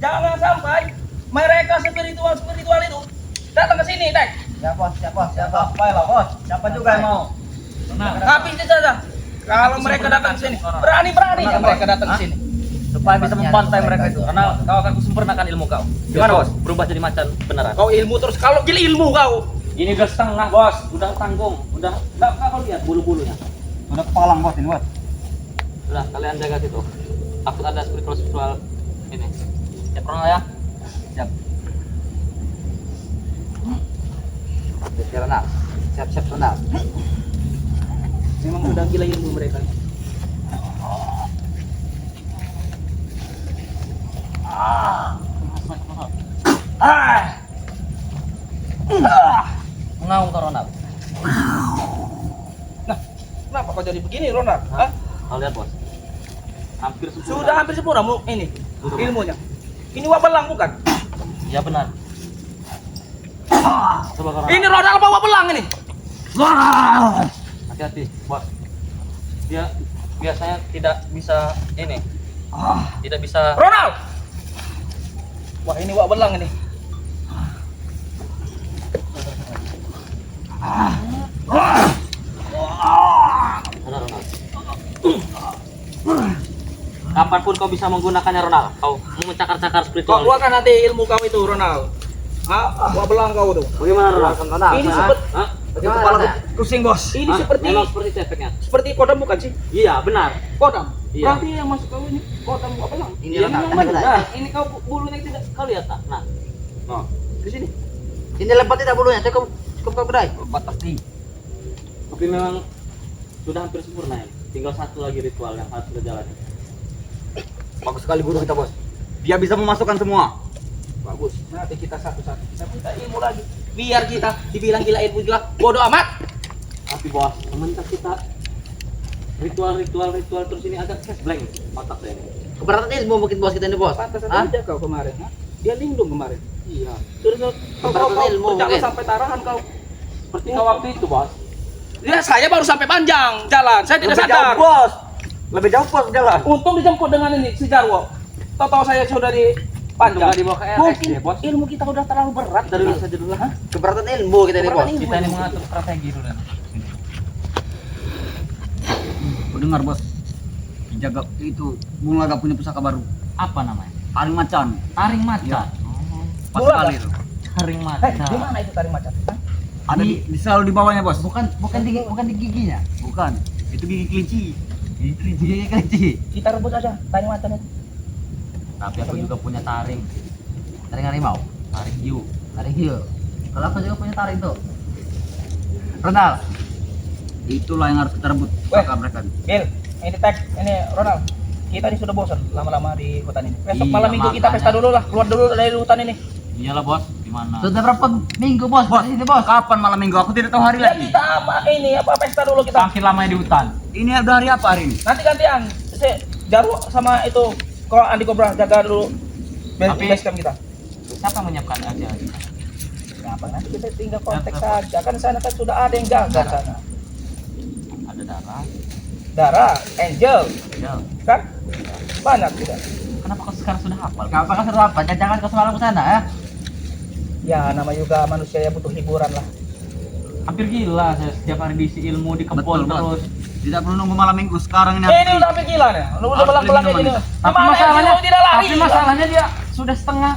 Jangan sampai mereka spiritual itu datang ke sini, Dek. Siapa? Baiklah, bos. Siapa juga yang mau? Habis saja. Kalau mereka datang ke sini, berani-berani mereka datang ke sini. Supaya bisa membantai mereka itu. Karena kau akan kusempurnakan ilmu kau. Gimana bos? Berubah jadi macan beneran. Kau ilmu terus, kalau gila ilmu kau. Ini udah setengah bos, udah tanggung, udah nggak kau lihat bulu-bulunya. Sudah kepalang bos ini, bos. Udah kalian jaga situ. Takut ada spiritual ini. Siap Ronald ya? Siap. Siap Ronald. Siap Ronald. Memang sudah gila ilmu mereka. Mengaung kau Ronald. Nah, kenapa kau jadi begini, Ronald? Hah? Kau lihat bos. Hampir sempurna. Sudah hampir sempurna ini ilmunya. Ini wabelang bukan? Ya benar. Coba kau Ronald. Ini Ronald bawa belang ini. Hati-hati bos. Dia biasanya tidak bisa ini. Tidak bisa. Ronald. Wah, ini wabelang ini. Benar Ronald. Kapanpun kau bisa menggunakannya Ronald. Kau mau mencakar-cakar Kau spiritual. keluarkan nanti ilmu kau itu, Ronald. Wabelang kau tuh. Bagaimana Ronald? Ini seperti Hah? Kepala pusing, Bos. Ini Memang seperti itu efeknya. seperti kodam bukan sih? Iya benar. Kodam. Iya. Berarti yang masuk kau ini kodam wabelang. Ini Iya, Ronald. memang benar. Ini kau bulunya tidak kau lihat tak? Nah. Nah, di sini. Ini lebat tidak bulunya, cukup kau kedai. Batas nih. Tapi memang sudah hampir sempurna ya. Tinggal satu lagi ritual yang harus kita jalani. Bagus sekali guru kita, bos. Dia bisa memasukkan semua. Bagus. Nanti kita satu-satu. Kita minta ilmu lagi. Biar kita dibilang gila ilmu gila. Bodoh amat. Tapi bos, semenjak kita ritual terus ini agak cash blank otak saya ini. Keberatan ilmu mungkin bos kita ini, bos. Pantas Hah? aja kau kemarin. Ha? Dia lindung kemarin. Iya. Terus Keberatan ilmu jangan mungkin. sampai tarahan kau. Seperti kau waktu itu bos. Ya, saya baru sampai panjang jalan. Saya tidak Lebih sadar. jauh, bos. Lebih jauh bos jalan. Untung dijemput dengan ini si Jarwo. Tahu-tahu saya sudah di panjang. Nggak dibawa ke RS Mungkin ya, bos. ilmu kita udah terlalu berat dari dulu saja dulu. Hah? Keberatan ilmu kita ini, bos. Keberatan ilmu. Kita ini mengatur strategi dulu. Kau dengar, bos. Jaga itu Bunga gak punya pusaka baru. Apa namanya? Taring macan. Taring macan. Iya. Pas Bunga sekali gak? itu. Taring Di macan. mana itu taring macan? Hah? Ada di selalu di bawahnya, bos. Bukan di giginya. Bukan. Itu gigi kelinci. Gigi kelinci. Kita rebus aja taring macan itu. Tapi aku juga punya taring. Taring harimau. Taring hiu. Taring hiu. Kalau aku juga punya taring tuh. Ronald. Itulah yang harus kita rebut. Pusaka mereka. Gil, ini tag, ini Ronald. Kita ini sudah bosan lama-lama di hutan ini. Besok Iya, malam minggu kita makanya. pesta dulu lah, keluar dulu dari hutan ini. Iyalah bos, gimana? Sudah berapa minggu, bos? Bos, ini bos. Kapan malam minggu? Aku tidak tahu hari Ya lagi. kita apa ini apa pesta dulu kita. Makin lamanya di hutan. Ini udah hari apa hari ini? Nanti gantian. Si Jarwo sama itu kalau Andi Kobra jaga dulu Tapi- base camp kita. Siapa yang menyiapkan aja? Apa nanti kita tinggal kontak saja. Kan sana kan sudah ada yang jaga sana. Ada darah. Dara, Angel, Ya. kan? Banyak tidak. Kenapa kau sekarang sudah hafal? Kapan kan sudah apa? Jangan kau semalam ke sana ya. Ya nama juga manusia yang butuh hiburan lah. Hampir gila saya setiap hari diisi ilmu di kebun Betul, Bos. terus. Tidak perlu nunggu malam minggu sekarang ini. Ini udah sampai gila nih. Udah Harus belang-belang kayak beli gini. minuman. Tapi Gimana masalahnya, Angel tidak lari? tapi masalahnya dia sudah setengah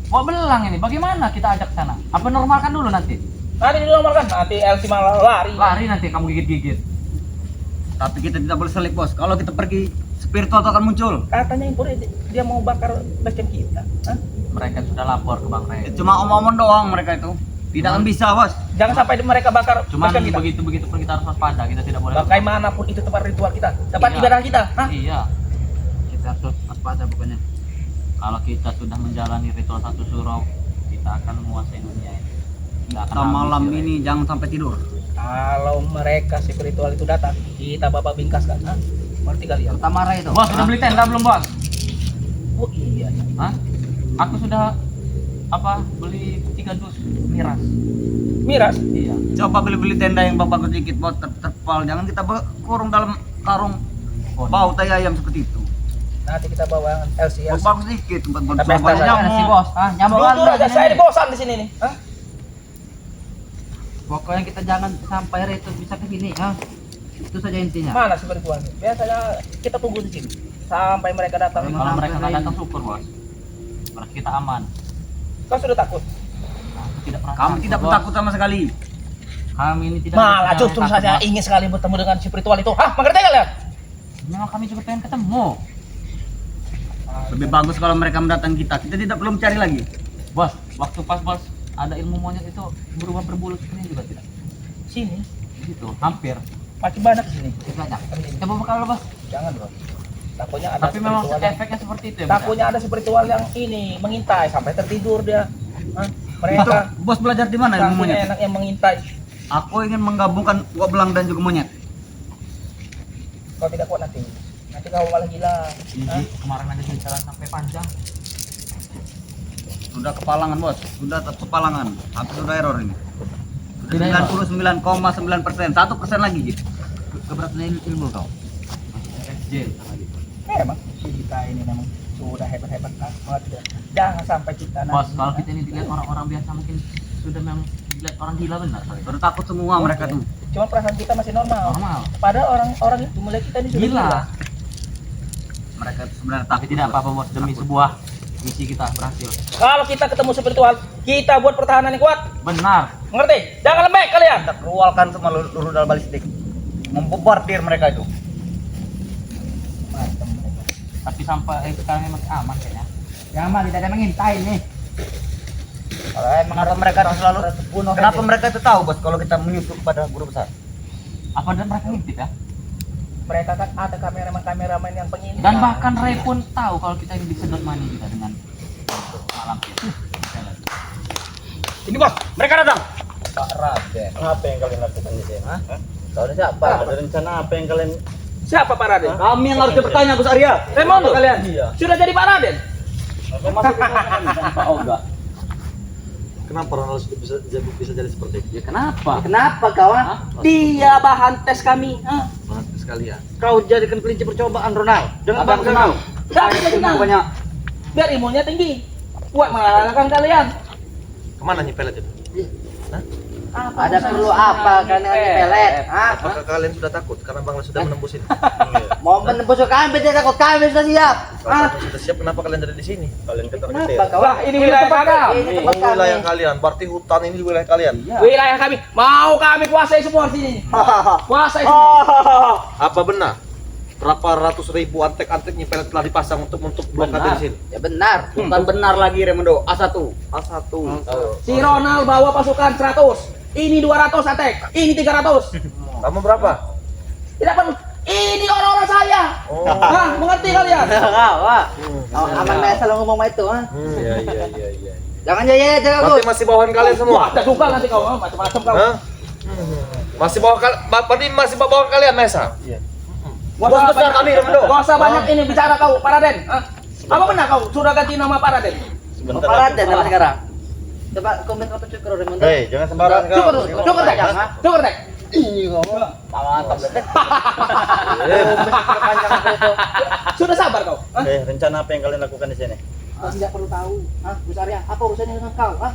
mau belang ini. Bagaimana kita ajak sana? Apa normalkan dulu nanti? Nanti dinormalkan. Nanti Elsie malah lari. Lari nanti kamu gigit-gigit. Tapi kita tidak boleh selip, bos. Kalau kita pergi, spiritual itu akan muncul. Katanya impor dia mau bakar base camp kita. Hah? Mereka sudah lapor ke Bang Rey. Cuma omong-omong doang mereka itu. Tidak akan bisa, bos. Jangan sampai mereka bakar Cuman base camp kita. begitu pun kita harus waspada. Kita tidak boleh. Bagaimanapun itu tempat ritual kita, tempat Iya. ibadah kita. Hah? Iya. Kita harus waspada pokoknya. Kalau kita sudah menjalani ritual satu surau, kita akan menguasai dunia ini. Nggak akan Kita habis, malam ya, Rey. ini jangan sampai tidur. Kalau mereka spiritual itu datang, kita bapak bingkaskan. Hah? Ngerti kalian? Kita marah itu. Bos, sudah beli tenda belum, Bos? Oh iya. Hah? Aku sudah beli 3 dus miras. Miras. Iya. Coba beli-beli tenda yang bagus dikit, bos. Terpal. Jangan kita kurung dalam karung Oh, bau tai ayam seperti itu. Nanti kita bawa LCL. Bagus dikit tempat Tapi banyak atas nyamuk. sih, Bos. Nyamuk Jujur aja saya ini bosan di sini nih. Hah? Pokoknya kita jangan sampai itu bisa ke sini, Itu saja intinya. Mana si perempuan? Biasanya kita tunggu di sini sampai mereka datang. Kalau mereka nggak datang syukur, Bos. Berarti kita aman. Kau sudah takut? Aku tidak pernah. Kami tidak pernah takut sama sekali. Kami ini tidak. Malah justru takut, saja Bos. ingin sekali bertemu dengan spiritual itu. Hah, mengerti kalian? Memang kami juga pengen ketemu. Lebih bagus kalau mereka mendatang kita. Kita tidak perlu mencari lagi. Bos, waktu pas bos ada ilmu monyet itu berubah berbulu seperti ini juga tidak? Sini, Gitu, hampir. makin banyak di sini. Masih banyak. Kita bawa bekal bos. Jangan bro. Takutnya ada Tapi memang spiritual yang- efeknya seperti itu ya. Bos, ya? takutnya ada spiritual yang ini mengintai sampai tertidur dia. Hah? Mereka Itu bos belajar di mana ilmu saking monyet? enak yang mengintai. Aku ingin menggabungkan uak belang dan juga monyet. Kau tidak kuat nanti. Nanti kau malah gila. Hah? Kemarin aja jalan sampai panjang. Sudah kepalangan bos, sudah kepalangan. Hampir sudah error ini. Sudah 99,9%, 1% lagi gitu. Keberatan ilmu kau. SJ lagi. Memang si kita ini memang sudah hebat-hebat kan? Jangan sampai kita nanti. Bos, kalau kita ini dilihat orang-orang biasa mungkin sudah memang dilihat orang gila benar. Sudah takut semua mereka tuh. Cuma perasaan kita masih normal. Normal. Padahal orang-orang itu mulai kita ini sudah Gila. Mereka itu sebenarnya tapi tidak apa-apa bos demi sebuah misi kita berhasil. Kalau kita ketemu spiritual, kita buat pertahanan yang kuat. Benar. Mengerti? Jangan lembek kalian. Kita keluarkan semua rudal balistik. Membombardir mereka itu. Tapi sampai sekarang masih aman kayaknya. Ya aman, tidak ada mengintai nih. Kalau emang Kenapa mereka itu selalu bunuh Kenapa mereka itu tahu bos kalau kita menyusup pada guru besar? Apa dan mereka ngintip ya? mereka kan ada kameramen yang pengintip. Dan bahkan Ray pun tahu kalau kita ini disedot money kita dengan malam itu. Ini bos, mereka datang. Pak Raden, apa yang kalian lakukan di sini? Hah? Kau ada siapa? Ada rencana apa yang kalian? Siapa Pak Raden? Kami yang harus bertanya Gus Arya. Raimondo. Kalian? Iya. Sudah jadi Pak Raden? Kau masuk ke Pak Oga. Kenapa Ronald bisa jadi seperti itu? Ya kenapa? Kenapa kau? Hah? Dia bahan tes kami. Banget sekalian. Kau jadikan kelinci percobaan Ronald. Dengan Abang bangsa kenal. kau. Siapa yang kenal? Banyak. Biar imunnya tinggi. Kuat mengalahkan kalian. Kemana nyepelet itu? Ada perlu apa kan dengan pelet? Apakah kalian sudah takut karena Bang sudah menembus ini? Mau menembus kami, tidak takut kami sudah siap. Kalau sudah siap, kenapa kalian ada di sini? Kalian ketar-ketir. Wah, ini wilayah kami. Ini tempat Oh, wilayah kami. kalian. Berarti hutan ini wilayah kalian. Wilayah kami. Mau kami kuasai semua di sini. Kuasai semua. Apa benar? Berapa ratus ribu antek-antek nyepelet telah dipasang untuk blokade Benar. di sini? Ya benar. Bukan benar lagi Raimondo. A1. A1. Si Ronald bawa pasukan 100. Ini 200 attack. Ini 300. Kamu berapa? Tidak perlu. Ini orang-orang saya. Oh. Hah, mengerti kalian? Aman Mesa lo ngomong itu, ha? Iya. Jangan jaya, jangan Berarti masih bawahan kalian semua? Ada juga nanti kau, macam-macam kau. Hah? Masih berarti masih bawahan kalian Mesa? Gak Bos besar kami, Raimondo. Gak usah banyak ini bicara kau, Pak Raden. Hah? Apa benar kau sudah ganti nama Pak Raden? Sebentar. Pak Raden nama sekarang. Coba komen apa cukur Raimondo. Hei, jangan sembarangan kau. Cukur dek, cukur dek. Mantap. Sudah sabar kau. Hah? Oke, rencana apa yang kalian lakukan di sini? Kau tidak perlu tahu. Hah, Gus Arya, apa urusannya dengan kau? Hah?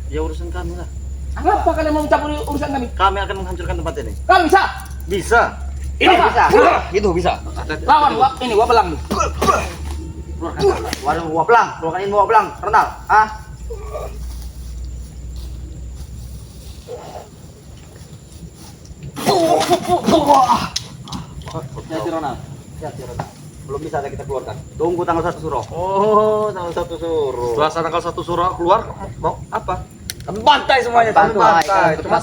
Ya urusan kami lah. Kenapa kalian mau mencampuri urusan kami? Kami akan menghancurkan tempat ini. Kalian bisa? Bisa. Ini bisa. Itu bisa. Lawan ini gua belang nih. Waduh, uap belang. Keluarkan ilmu uap belang. Ronald. Hati Ronald. Belum bisa ada kita keluarkan. Tunggu tanggal 1 Suro. Oh, tanggal 1 suruh. Setelah tanggal 1 suruh keluar, mau apa? Kami bantai semuanya. Kami bantai. Cuma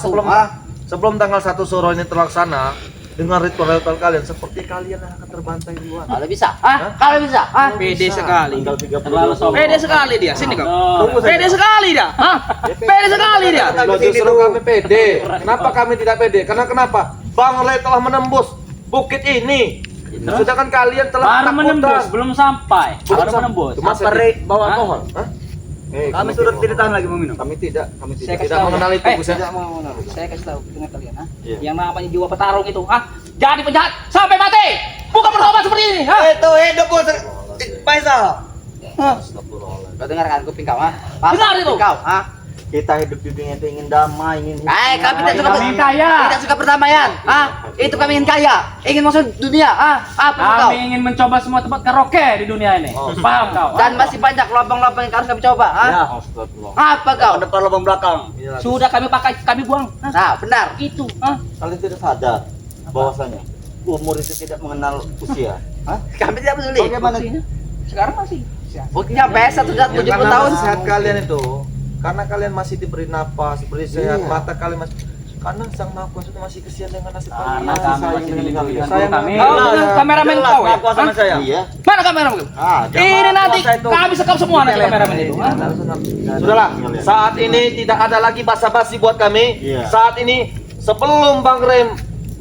sebelum tanggal 1 suruh ini terlaksana, dengan ritual-ritual kalian, seperti kalian yang akan terbantai duluan. Kalau bisa. Kalau bisa. Pede sekali. Tinggal 32 soal. Pede sekali dia. Sini kau. Pede sekali dia. Hah? Pede sekali dia. Loh, justru kami pede. Kenapa kami tidak pede? Karena kenapa? Bang Ray telah menembus bukit ini. Sedangkan kalian telah Baru ketakutan. menembus, belum sampai. Belum Baru sampai. menembus. Cuma Apa Ray bawa Hah? alkohol? Hah? Kami sudah tidak tahan lagi meminum. Kami tidak Saya kasih tidak tahu. mengenal itu, Gus ya. Saya kasih tahu dengan kalian, ha? Iya. Yang namanya jiwa petarung itu, ha? Jadi penjahat sampai mati. Bukan bertobat seperti ini. Ha? Itu hidup bos. Faisal. Kau dengarkan kuping kau, ha? Benar itu. Kau, ha? Kita hidup di dunia itu ingin damai, ingin Kami tidak suka Kami kaya. Tidak suka perdamaian. Ah, itu kami ingin kaya, ingin masuk dunia. Ah, apa kau? Kami ingin mencoba semua tempat karaoke di dunia ini. Paham kau? Dan masih banyak lubang-lubang yang harus kami coba. Ah, Ya. apa kau? depan lubang belakang. Sudah kami pakai, kami buang. Nah, benar. Itu. Ah. Kalian tidak sadar bahwasanya umur itu tidak mengenal usia. Hah? Kami tidak peduli. Bagaimana? Sekarang masih. Buktinya PS 170 tahun. Sehat kalian itu karena kalian masih diberi napas, diberi sehat, mata kalian masih karena sang maha kuasa itu masih kesian dengan nasib kalian. Karena kami masih dilindungi Sayang kami. kami. Kau dengan kameramen kau ya? Aku sama saya. Iya. Mana kameramen? Ini nanti kami sekap semua nanti kameramen itu. Ah. Sudahlah, saat ini tidak ada lagi basa-basi buat kami. Iya. Saat ini sebelum Bang Rem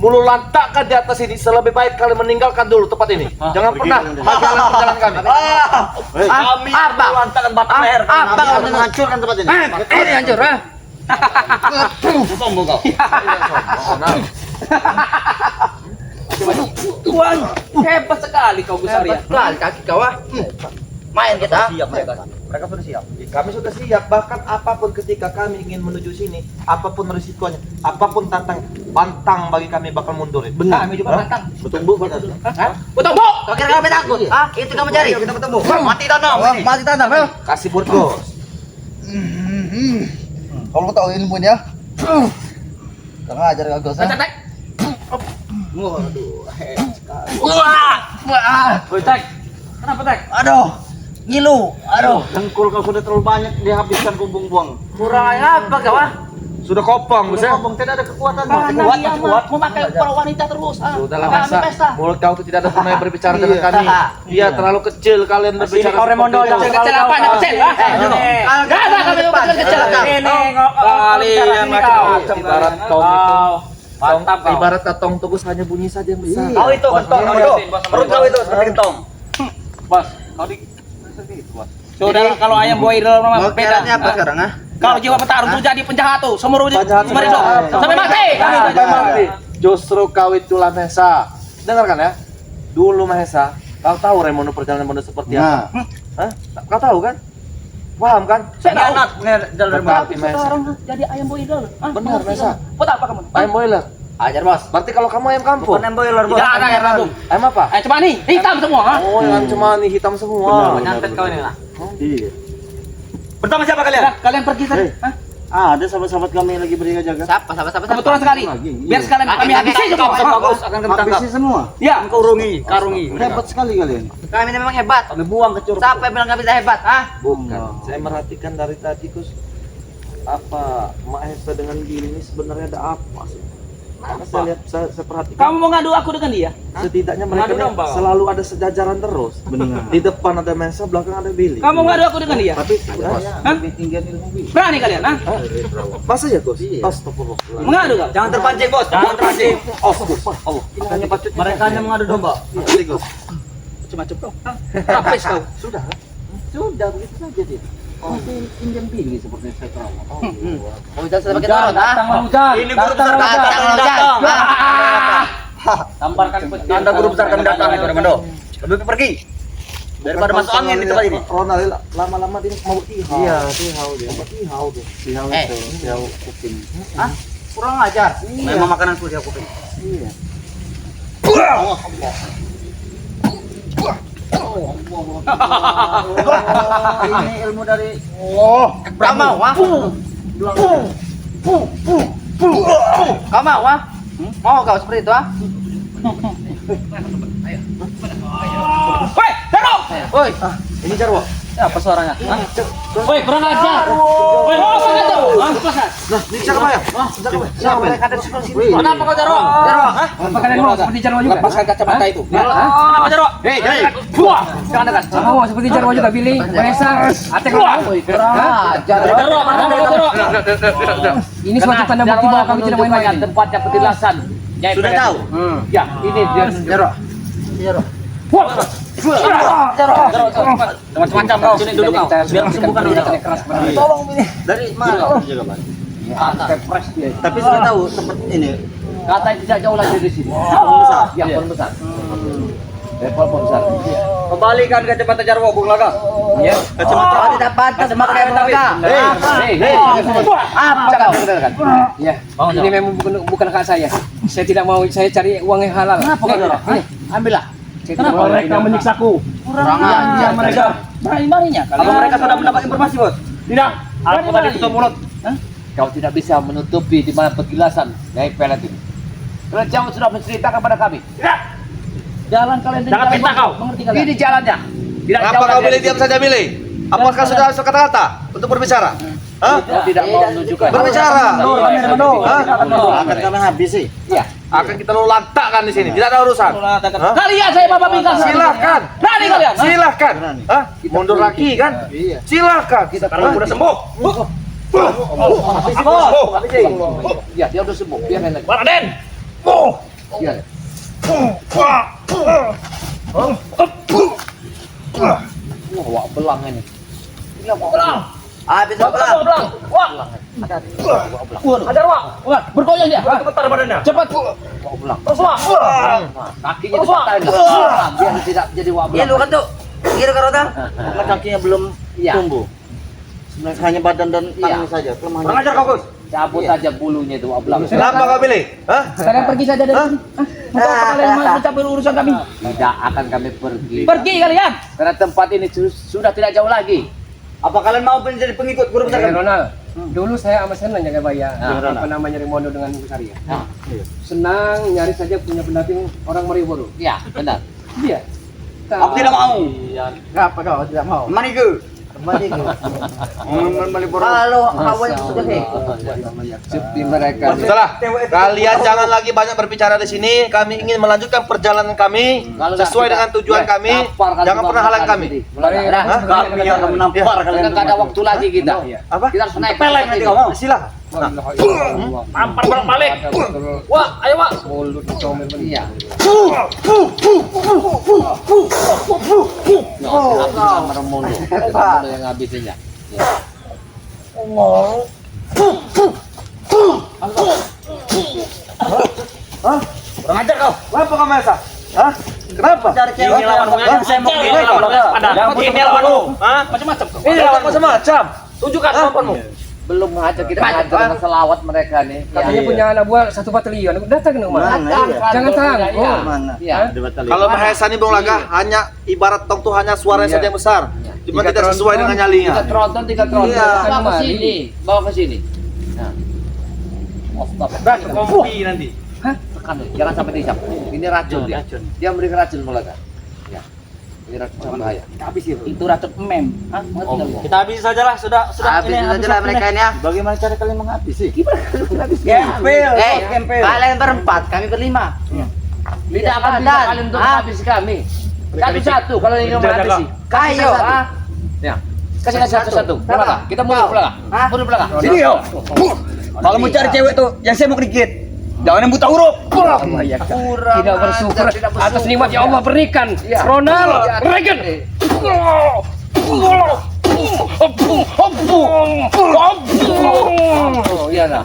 mulu lantakkan di atas ini, selebih baik kalian meninggalkan dulu tempat ini. Jangan pernah menghalang perjalanan kami. Kami Apa? melantarkan batang leher. Apa Kami kau akan menghancurkan tempat ini. Ini hancur, ha? Sombong kau. Tuan, hebat sekali kau Gusaria. Hebat kaki kau, ah. Main kita. Siap mereka. Mereka sudah siap. Kami sudah siap, bahkan apapun ketika kami ingin menuju sini, apapun risikonya, apapun pantang bagi kami bakal mundurin. Benar, kami juga pantang. Betul bu, betul. Hah? Betul, Bu. Kau kira kami takut? Ah, itu kamu cari. Kita bertemu. Mati tanam. Mati tanam, ayo. Kasih buat bos. Kalau tahu ilmunya. Karena ajar kau dosa. Tek. Waduh, Wah. Woi, Tek. Kenapa, Tek? aduh, ngilu, aduh. Dengkul kau sudah terlalu banyak dihabiskan kumpung buang. Kurang apa kau, ah? Sudah kopong, bos ya. Ngomong tidak ada kekuatan. Karena dia memakai para wanita terus. Ah. Sudahlah Kami masa pesta. mulut kau itu tidak ada pernah berbicara dengan kami. Dia terlalu kecil kalian berbicara. kau Remondo, seperti itu. jangan Kecil apa? Anak kecil. Ah, enggak ada kami kecil. Ini Kalian macam ibarat tong itu. Mantap kau. Ibarat tong tugus hanya bunyi saja yang besar. Kau itu kentong, aduh. Perut kau itu seperti kentong. Bos, kau di Bos. Sudah kalau ayam boiler mah beda. apa sekarang, ah? Kalau jiwa petarung tuh jadi penjahat tuh, seumur hidup Penjahat. sampai mati. Sampai mati. Justru kau itulah Mahesa. Dengarkan ya. Dulu Mahesa, kau tahu Remondo perjalanan Remondo seperti apa? Hah? Kau tahu kan? Paham kan? Saya tahu. Berarti Mahesa. Sekarang jadi ayam boiler. Benar, Mahesa. Buat apa kamu? Ayam boiler. Ajar, Bos. Berarti kalau kamu ayam kampung. Bukan boiler, bos. Tidak ada ayam kampung. Ayam apa? Ayam cuma nih, hitam semua, ha? Oh, yang cuma nih hitam semua. Nyantet kau ini lah. Iya. Pertama siapa kalian? Udah, kalian pergi saja. Hah? Ada sahabat-sahabat kami yang lagi berjaga-jaga. Siapa? Kebetulan sekali. Biar sekalian kami habisi semua. Bagus akan kami tangkap. semua. Ya, Karungi. Hebat sekali kalian. kami ini memang hebat. Kami buang ke curug. Siapa yang bilang kami tidak hebat? Ah, Bukan. Saya merhatikan dari tadi Gus. Apa Mahesa dengan Gili ini sebenarnya ada apa sih? Karena saya lihat, saya perhatikan. kamu mau ngadu aku dengan dia? Setidaknya mereka Ngadu ini domba. selalu ada sejajaran terus. Benar. Di depan ada Mahesa, belakang ada Billy. Kamu ngadu aku dengan dia? Tapi setidaknya Hah? Lebih tinggi ilmu Bi. Berani kalian, ha? masa ya Gus? Astagfirullah. Mengadu kau? Jangan terpancing, bos. Jangan terpancing. Oh, Gus. Allah. Ini hanya pacut. Mereka hanya mengadu domba. Macam-macam kau. Rapis kau. Sudah. Sudah begitu saja dia. Oh, pinjam Billy seperti saya tahu. Oh, jangan sampai kita orang, ha? Datang hujan. Ini guru besar kami Datang, datang. datang. Tamparkan petir. Anda guru besar kami datang itu Remando. Lebih pergi daripada masuk angin di tempat ini. Ronald lama-lama dia mau ihau. Iya, ihau dia. Ihau dia. Ihau Eh. itu, ihau kuping. Hah? Kurang ajar. Memang makanan sudah aku pilih. Iya. Ini ilmu dari Kau mau, ha? Kau mau, ha? Mau kau seperti itu, ha? Woi, Daro! Woi, Ini Jarwo. Apa suaranya? Woi, kurang ajar. Woi, lepaskan itu. Lepaskan. Nah, ini siapa ya? Siapa ya? kenapa kau Daro? Daro, ha? Apa kalian mau seperti Jarwo juga? Lepaskan kacamata itu. Kenapa Jarwo? Hei, Buah. Jangan dekat. Mau seperti Jarwo juga Billy. Vanessa. Atek lu. Jarwo, Jarwo. Ini suatu tanda bukti bahwa kami tidak main-main. Tempatnya petilasan. Sudah tahu. Ya, ini dia. Jarwo. Macam-macam kau. Sini duduk kau. Biar sembuhkan dulu. Tolong ini. Dari mana? Kepres dia. Tapi sudah tahu tempat ini. Katanya tidak jauh lagi dari sini. Besar. Ya, pohon besar. Level besar. Kembalikan kacamata Jarwo, Bung Laga. Ya. Kacamata tidak pantas memakai Laga. Apa kau? Ya. Ini memang bukan hak saya. Saya tidak mau, saya cari uang yang halal. Kenapa kau dorong? Ambillah. Saya tidak mau mereka menyiksaku. Kurang ajar mereka. Berani-beraninya. Apa mereka sudah mendapat informasi, Bos? Tidak. Aku tadi tutup mulut. Kau tidak bisa menutupi di mana penjelasan Nyai Pelet ini. Karena kau sudah menceritakan pada kami. Tidak. Jalan kalian Jangan jalan pinta kau. Mengerti kalian? Ini jalannya. Tidak Apa jauh kau dari pilih sini. diam saja pilih? Apakah sudah masuk kata-kata untuk berbicara? Hah? Kau tidak mau menunjukkan. Berbicara. Hah? Akan kami habisi. Iya. Akan kita lu lantakkan di sini. Tidak ada urusan. Hah? Kalian saya bapak bingkas. Silahkan. Berani kalian. Silahkan. Hah? Mundur lagi kan? Silahkan. Kalau udah sembuh. Iya, dia udah sembuh. Biar enak. Raden. Biar. Wah, belang ini. Ini mau belang. Habis belang. Belang. Wah. Ajar wah. Wah, bergoyang dia. Bentar badannya. Cepat. Wah, belang. Terus wah. Kakinya dipatahin. Biar tidak jadi wah Iya, belang. lu kan tuh. Kira Karota. Karena kakinya belum Iya. tumbuh. Sebenarnya hanya badan dan tangan Iya. saja. Kelemahannya. Kurang ajar kau, Gus. Cabut saja bulunya itu wah belang. Kenapa kau pilih? Hah? Kalian pergi saja dari sini. Mau kalian mencapai urusan kami. Tidak akan kami pergi. Pergi kalian. Karena tempat ini sudah tidak jauh lagi. Apa kalian mau menjadi pengikut guru besar kami? Ronald, dulu saya sama Sen jaga Baya, apa namanya Rimondo dengan Bu Saria. Senang nyari saja punya pendamping orang Malioboro. Iya, benar. Dia. Aku tidak mau. Kenapa kau tidak mau? Maniku. Kalau kawan sudah Seperti mereka. Salah. Kalian jangan lagi banyak berbicara di sini. Kami ingin melanjutkan perjalanan kami sesuai dengan tujuan kami. Jangan pernah halang kami. kami yang menampar Karena nggak ada waktu lagi kita. Apa? Kita harus naik pelek nanti kau mau. Silakan. Tampar balik. Wah, ayo Wak. Mulut comel iya. Sama mulu. Mulu yang habisinya. Kurang ajar kau. Kenapa kau Mesa? Hah? Kenapa? Cari cewek lawan saya mau Ini lawanmu. Hah? Macam-macam kau. Ini lawan macam-macam. Tunjukkan kemampuanmu. Belum aja kita hajar dengan selawat mereka nih. Katanya punya anak buah 1 batalion. Datang ke rumah. Jangan tanggung. Iya. Kalau Mahesa ini Bung Laga hanya ibarat tong tuh hanya suaranya saja yang besar. Cuma tidak sesuai dengan nyalinya. 3 tronton. Iya. Bawa ke sini. Bawa ke sini. Nah. Berani kompi nanti. Hah? Tekan, jangan sampai dihisap. Ini racun dia. Dia memberikan racun mulaka. Ya. Ini racun sangat bahaya. Habis itu. Itu racun mem. Hah? Ngerti nggak lu? Kita habisi sajalah, sudah Habis saja lah mereka ini ya. Bagaimana cara kalian menghabisi? Kalian berempat, kami berlima. Tidak akan bisa kalian untuk menghabisi kami. Satu-satu kalau ini mau menghabisi. Kayo, ah. Ya. Kasih satu-satu. Pulang. Kita mundur pulang. Mundur pulang. Sini yo. Kalau mau cari cewek tuh yang saya mau dikit. Jangan yang buta huruf. Tidak bersyukur atas nikmat yang Allah berikan. Ronald Reagan. Oh iya lah.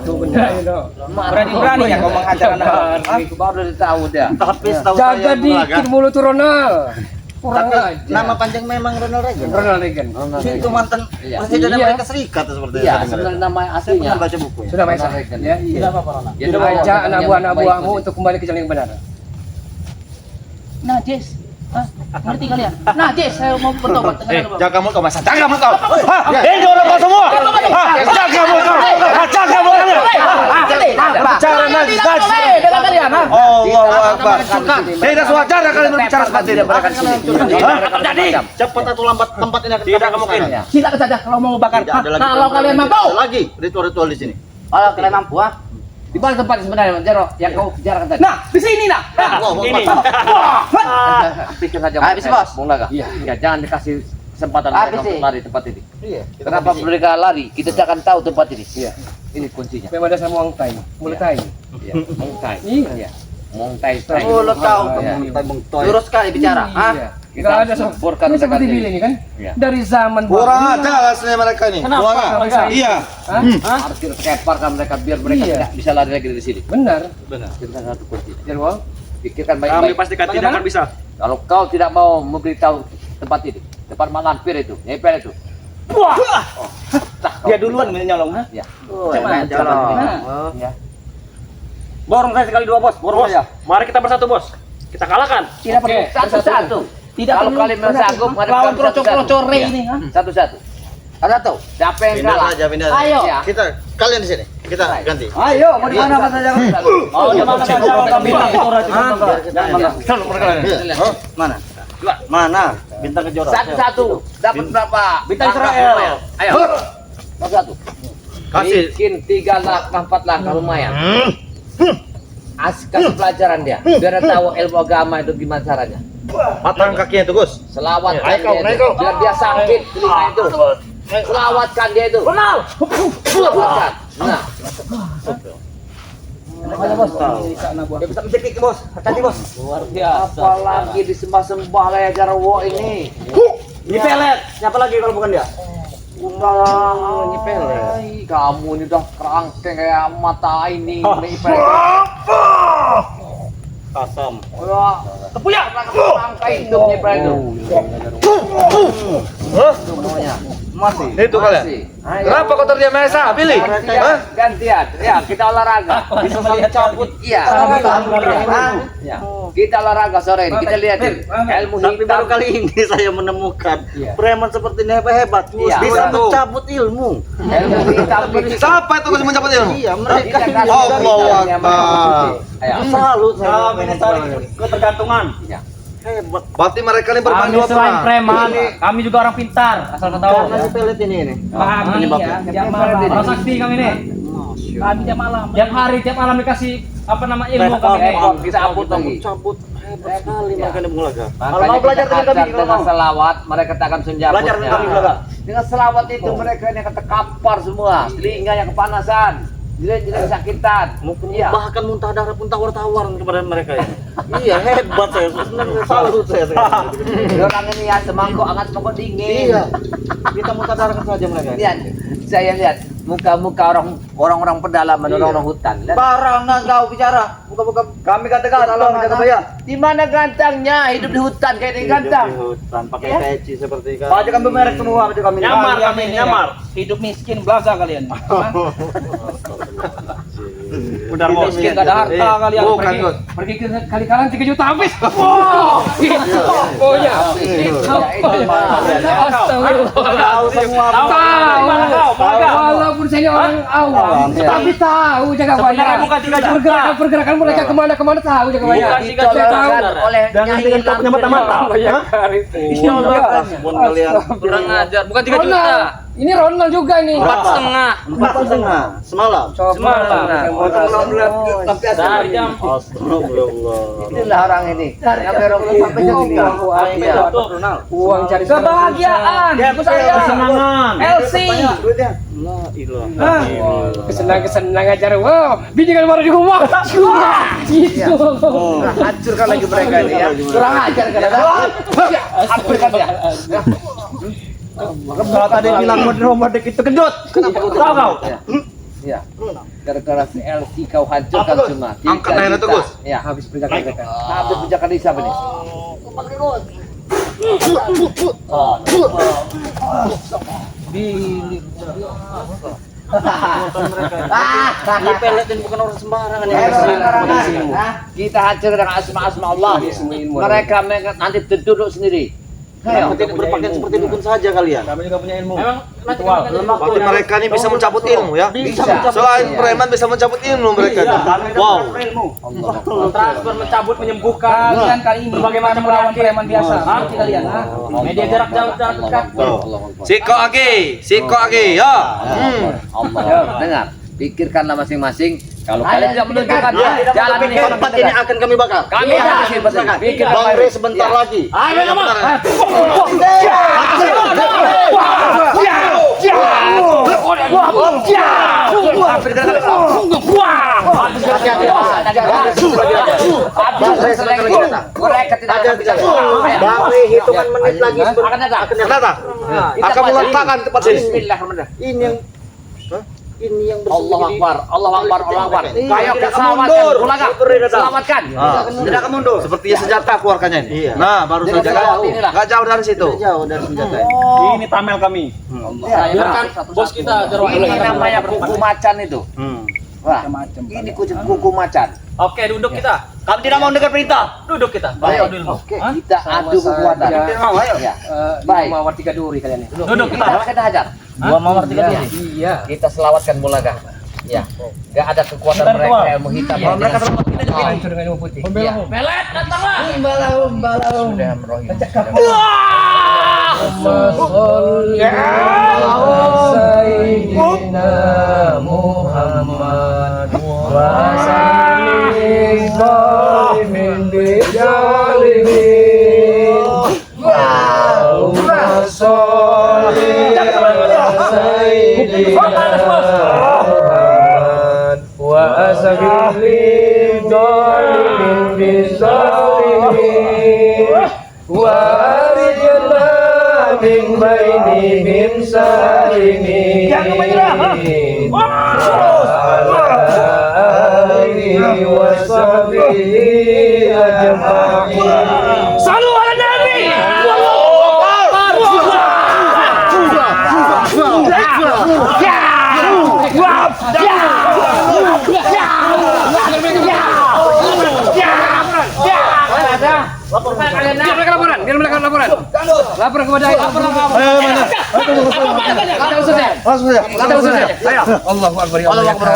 Berani-berani ya kau menghajar anak. Baru tahu dia. Tapi tahu Jaga dikit mulut tuh Ronald. Kurang aja. nama panjang memang Ronald Reagan. Ronald Reagan. Itu mantan Iya. presiden Iya. Amerika Serikat seperti Iya, itu. sebenarnya nama Saya aslinya. pernah baca buku ya. Sudah Maesa. Ya. Tidak apa-apa, Ronald. Ya, doa Ajak anak yang baik buahmu itu. untuk kembali ke jalan yang benar. Nah, Jess. Hah? Ngerti kalian? Nah, Jess, saya mau bertobat. Jaga mulut kau Mesa. Jaga mulut kau. Hah? Ini orang kau semua. Hah? Jaga mulut kau. Jaga mulut kau. Bicara najis. Dengan kalian, ha? Allahu Akbar. Tidak sewajarnya kalian berbicara seperti ini. Terjadi. Cepat atau lambat tempat ini akan Tidak mungkin. Silakan saja kalau mau bakar. Tidak ada lagi Kalau kalian mampu. lagi ritual-ritual di sini. Kalau kalian mampu, ah. Di mana tempat sebenarnya, Jero? Yang kau bicarakan tadi. Nah, di sini nah. Ini. Pikir saja. Habis, Bos. Bung Laga. Ya, jangan dikasih kesempatan Habis, mereka untuk sih. lari tempat ini. Iya. Kenapa mereka lari? Kita akan tahu tempat ini. Iya. Ini kuncinya. Memang ada sama Wang Tai. Mulut Tai. Iya. Mongtai. Iya. Mongtai. Mulut kau. Iya. Lurus sekali bicara, ah. Iya. Kita Enggak ada sempurkan ini seperti dekat Billy ini kan? Iya. Dari zaman Kurang Babi. ajar aslinya mereka ini. Kenapa? Kurang ajar. Mereka? Iya. Hah? Harus kita keparkan mereka biar mereka Iya. tidak bisa lari lagi dari sini. Benar. Kita satu kunci. Jarwo, Pikirkan Kami baik-baik. pastikan tidak akan bisa. Kalau kau tidak mau memberitahu tempat ini, tempat mak lampir itu, nyepel itu. Wah, Dia duluan menyolong, ha? Ya. Cuman Nah, ya. borong saya sekali dua bos, borong saja. Mari kita bersatu bos. Kita kalahkan. Tidak perlu Satu-satu. Tidak Kalau perlu kalian sanggup lawan menghadapi kami kroco-krocore satu-satu. ini, Ya. ha? Satu-satu. Satu. Siapa yang kalah? Ayo. Ya. Kita kalian di sini. Kita ganti. Ayo, mau di mana Mas Ajang? Oh, di mana saja kami. Mana? Mana? Bintang Kejora. Satu-satu. Dapat berapa? Bintang Israel. Ayo. Satu-satu. Kasih. Bikin 3 langkah, 4 langkah lumayan. Kasih pelajaran dia. Biar dia tahu ilmu agama itu gimana caranya. Patang kakinya itu, Gus. Selawatkan Naik kau, dia naik itu. kau. Biar dia sakit telinga itu. Selawatkan dia itu. Selawatkan. Nah. Dia bisa mencekik, Bos. Hati-hati, Bos. Luar biasa. Apalagi disembah-sembah kayak Jarwo ini. Ini pelet. Siapa lagi kalau bukan dia? Udah nyepele. Kamu ini udah kerangkeng kayak mata ini. Nyepele. Kasam. Udah Tepuya. kerangka hidup nyepele itu. Itu namanya. Masih. Itu kalian. Masih. Ayo. Kenapa kau terdiam Esa? Pilih. Hah? Gantian. Ya, kita olahraga. Bisa melihat cabut. Iya. Ya. Kita olahraga sore ini. Kita lihatin ilmu Tapi baru hitam. kali ini saya menemukan Iya. preman seperti ini hebat-hebat. Iya. Bisa Betul. mencabut ilmu. Ilmu hitam ini. Siapa itu Gus mencabut ilmu? Iya, mereka. Kita kasih Allahu dari yang Akbar. mereka. Ayo. Salut saya. Kami ini cari ketergantungan. Ya. Hebat. Berarti mereka ini berbanding Kami selain preman, kami juga orang pintar. Asal kau tahu. Karena si pelet ini. Pahami ya, tiap malam. Orang sakti kami ini. Kami tiap malam. Tiap hari, tiap malam dikasih apa nama ilmu kami. Bisa cabut lagi. Cabut hebat sekali Ya. mereka ini mengulaga. Kalau mau belajar dengan kami, dengan selawat mereka tak akan senjabutnya. Belajar dengan kami, Belaga. Dengan selawat itu mereka ini akan terkapar semua, telinganya kepanasan, jadi kesakitan. Iya. Bahkan muntah darah pun tawar-tawar kepada mereka ya. Iya, hebat saya. Sebenarnya salut saya. Orang ini ya semangkuk hangat semangkuk dingin. Iya. Kita muntah darah saja mereka. Lihat, saya lihat muka-muka orang-orang pedalaman, orang-orang hutan. Lihat. Barangan kau bicara. Buka-buka. Kami katakan, tolong jaga saya. Di mana gantangnya hidup di hutan kayak ini gantang? Hutan pakai Ya. peci seperti kan. Pajak kami merek semua, pajak kami. Nyamar kami, nyamar. Hidup miskin belaga kalian. Benar Hidup bos. miskin gak ada harta kalian. Bukan, Pergi- Gus. Pergi ke kali-kalan 3 juta habis. Wow. Itu pokoknya. Ya, itu mah. Astagfirullah. Tahu semua. Tahu. Walaupun saya ini orang awam, Iya. tapi tahu jaga Sebenarnya banyak. bukan 3 juta. Pergerakan mereka kemana-kemana tahu jaga banyak. Bukan 3 juta. Ditolongkan oleh Jangan Nyai dengan kau punya mata-mata. Banyak kali. Iya, pun kalian. Kurang ajar. Bukan 3 juta. Ronald. Ini Ronald juga nih. 4,5. 4,5 semalam. Semalam. Dari jam. Astagfirullah. Inilah orang ini. Yang merokok sampai jam ini. Iya. Uang cari Kebahagiaan. Kesenangan. LC. La ilaha. kesenang aja. Wow, bini kan baru di rumah. Itu. Nah, hancurkan lagi mereka ini ya. Kurang ajar kan. Hancurkan ya. Kalau tadi bilang mau dikit kejut. Tahu kau? Ya. Gara-gara si LC kau hancurkan semua. Angkat lain itu, Gus. Ya. Habis perjalanan mereka. Habis penjakan di siapa nih? Ini peletin bukan orang sembarangan ya. Kita hancur dengan asma-asma Allah. Mereka nanti duduk sendiri. Ayo. Tidak berpakaian seperti dukun saja kalian. Kami juga punya ilmu. Memang Berarti mereka ini bisa mencabut ilmu ya. Bisa. Selain preman bisa mencabut ilmu mereka. Wow. Transfer mencabut menyembuhkan. kalian kali ini Berbagai macam melawan penyakit. preman biasa. Seperti kalian, ha? Media jarak jauh jarak dekat. Siko Agi, ya. Allah. Dengar. Pikirkanlah masing-masing. Kalau kalian tidak menunjukkan jalan ini, Tempat ini akan kami bakar. kami akan kasih pesan. Pikirkan Bang Re baik. sebentar Ya. lagi. Ayo, Bang. Mereka tidak akan bisa. Bang Re hitungan menit lagi Akan datang. akan datang. Akan meletakkan tempat ini. Bismillahirrahmanirrahim. Ini yang ini yang Allah bersembunyi. Akbar, Allah Akbar, Allah Akbar. Iya, Ayo tidak kita selamatkan, mundur. Bulaga. Selamatkan. Tidak akan mundur. Sepertinya senjata keluarkannya ini. Iya. Nah, baru Dengan saja senjata inilah. nggak jauh dari situ. Jauh dari senjata ini. Ini tamel kami. Biarkan bos kita Ini namanya kuku macan itu. Wah, ini kuku macan. Oke, duduk kita. Kami tidak mau dengar perintah. Duduk kita. Baik. Dulu. Kita adu kekuatan. Ya. Baik. Mawar 3 duri kalian ini. Duduk kita. Kita hajar. Dua mawar tiga diri. Iya. Kita selamatkan Bulaga. Ya. Gak ada kekuatan Kita mereka keluar. yang menghitam. Iya, mereka dengan- kita jadi Hancur dengan ilmu putih. Iya. Pelet, datanglah. Sudah merohim. Sayyidina Muhammad wa sallim zalimin bijalimin Allahumma sholli ala Sayyidina Muhammad wa sallim zalimin bijalimin wa arijna min bainihim salimin wa ala alihi wa sahbihi ajma'in. Salu ala Nabi. Biar mereka laporan. Lapor kepada Langsung saja. Allahu Akbar.